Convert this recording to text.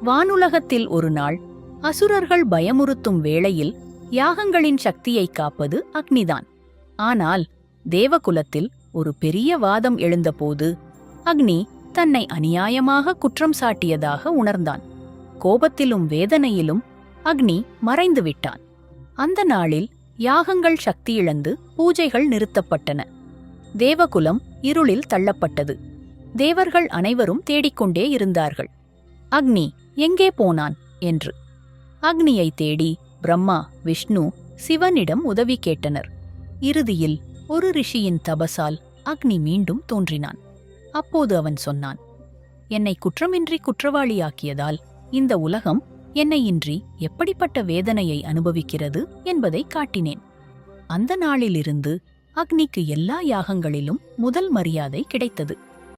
வானுலகத்தில் ஒரு நாள் அசுரர்கள் பயமுறுத்தும் வேளையில் யாகங்களின் சக்தியை காப்பது அக்னிதான். ஆனால் தேவகுலத்தில் ஒரு பெரிய வாதம் எழுந்தபோது அக்னி தன்னை அநியாயமாக குற்றம் சாட்டியதாக உணர்ந்தான். கோபத்திலும் வேதனையிலும் அக்னி மறைந்து விட்டான். அந்த நாளில் யாகங்கள் சக்தியிழந்து பூஜைகள் நிறுத்தப்பட்டன. தேவகுலம் இருளில் தள்ளப்பட்டது. தேவர்கள் அனைவரும் தேடிக்கொண்டே இருந்தார்கள், அக்னி எங்கே போனான் என்று. அக்னியை தேடி பிரம்மா, விஷ்ணு, சிவனிடம் உதவி கேட்டனர். இறுதியில் ஒரு ரிஷியின் தபசால் அக்னி மீண்டும் தோன்றினான். அப்போது அவன் சொன்னான், என்னை குற்றமின்றி குற்றவாளியாக்கியதால் இந்த உலகம் என்னை இன்றி எப்படிப்பட்ட வேதனையை அனுபவிக்கிறது என்பதை காட்டினேன். அந்த நாளிலிருந்து அக்னிக்கு எல்லா யாகங்களிலும் முதல் மரியாதை கிடைத்தது.